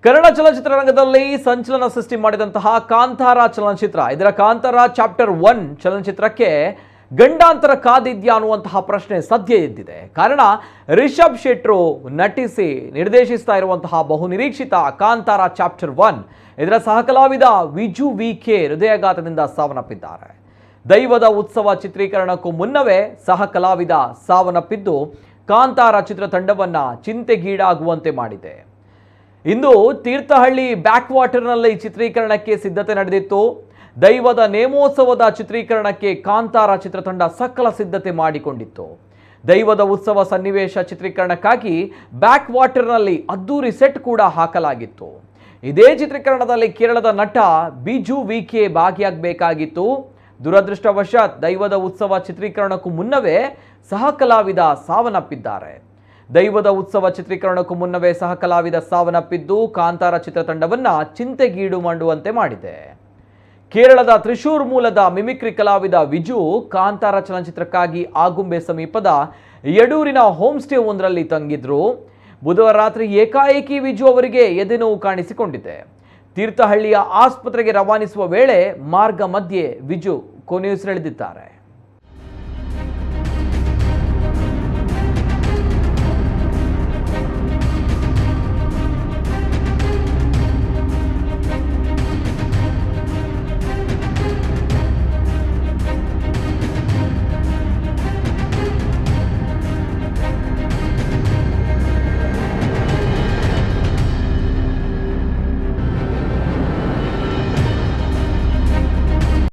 ಕನ್ನಡ ಚಲನಚಿತ್ರರಂಗದಲ್ಲಿ ಸಂಚಲನ ಸೃಷ್ಟಿ ಮಾಡಿದಂತಹ ಕಾಂತಾರ ಚಲನಚಿತ್ರ, ಇದರ ಕಾಂತಾರ ಚಾಪ್ಟರ್ 1 ಚಲನಚಿತ್ರಕ್ಕೆ ಗಂಡಾಂತರ ಕಾದಿದ್ಯಾ ಅನ್ನುವಂತಹ ಪ್ರಶ್ನೆ ಸದ್ಯ ಎದ್ದಿದೆ. ಕಾರಣ ರಿಷಬ್ ಶೆಟ್ರು ನಟಿಸಿ ನಿರ್ದೇಶಿಸ್ತಾ ಇರುವಂತಹ ಬಹುನಿರೀಕ್ಷಿತ ಕಾಂತಾರ ಚಾಪ್ಟರ್ 1 ಇದರ ಸಹಕಲಾವಿದ ವಿಜು ವಿಕೆ ಹೃದಯಾಘಾತದಿಂದ ಸಾವನ್ನಪ್ಪಿದ್ದಾರೆ. ದೈವದ ಉತ್ಸವ ಚಿತ್ರೀಕರಣಕ್ಕೂ ಮುನ್ನವೇ ಸಹಕಲಾವಿದ ಸಾವನ್ನಪ್ಪಿದ್ದು ಕಾಂತಾರ ಚಿತ್ರತಂಡವನ್ನ ಚಿಂತೆಗೀಡಾಗುವಂತೆ ಮಾಡಿದೆ. ಇಂದು ತೀರ್ಥಹಳ್ಳಿ ಬ್ಯಾಕ್ ವಾಟರ್ನಲ್ಲಿ ಚಿತ್ರೀಕರಣಕ್ಕೆ ಸಿದ್ಧತೆ ನಡೆದಿತ್ತು. ದೈವದ ನೇಮೋತ್ಸವದ ಚಿತ್ರೀಕರಣಕ್ಕೆ ಕಾಂತಾರ ಚಿತ್ರತಂಡ ಸಕಲ ಸಿದ್ಧತೆ ಮಾಡಿಕೊಂಡಿತ್ತು. ದೈವದ ಉತ್ಸವ ಸನ್ನಿವೇಶ ಚಿತ್ರೀಕರಣಕ್ಕಾಗಿ ಬ್ಯಾಕ್ ವಾಟರ್ನಲ್ಲಿ ಅದ್ದೂರಿ ಸೆಟ್ ಕೂಡ ಹಾಕಲಾಗಿತ್ತು. ಇದೇ ಚಿತ್ರೀಕರಣದಲ್ಲಿ ಕೇರಳದ ನಟ ಬಿಜು ವಿಕೆ ಭಾಗಿಯಾಗಬೇಕಾಗಿತ್ತು. ದುರದೃಷ್ಟವಶಾತ್ ದೈವದ ಉತ್ಸವ ಚಿತ್ರೀಕರಣಕ್ಕೂ ಮುನ್ನವೇ ಸಹಕಲಾವಿದ ಸಾವನ್ನಪ್ಪಿದ್ದಾರೆ. ದೈವದ ಉತ್ಸವ ಚಿತ್ರೀಕರಣಕ್ಕೂ ಮುನ್ನವೇ ಸಹಕಲಾವಿದ ಸಾವನ್ನಪ್ಪಿದ್ದು ಕಾಂತಾರ ಚಿತ್ರತಂಡವನ್ನ ಚಿಂತೆಗೀಡು ಮಾಡುವಂತೆ ಮಾಡಿದೆ. ಕೇರಳದ ತ್ರಿಶೂರ್ ಮೂಲದ ಮಿಮಿಕ್ರಿ ಕಲಾವಿದ ವಿಜು ಕಾಂತಾರ ಚಲನಚಿತ್ರಕ್ಕಾಗಿ ಆಗುಂಬೆ ಸಮೀಪದ ಯಡೂರಿನ ಹೋಮ್ ಸ್ಟೇ ಒಂದರಲ್ಲಿ ತಂಗಿದ್ರು. ಬುಧವಾರ ರಾತ್ರಿ ಏಕಾಏಕಿ ವಿಜು ಅವರಿಗೆ ಎದೆನೋವು ಕಾಣಿಸಿಕೊಂಡಿದೆ. ತೀರ್ಥಹಳ್ಳಿಯ ಆಸ್ಪತ್ರೆಗೆ ರವಾನಿಸುವ ವೇಳೆ ಮಾರ್ಗ ಮಧ್ಯೆ ವಿಜು ಕೊನೆಯುಸಿರೆಳೆದಿದ್ದಾರೆ.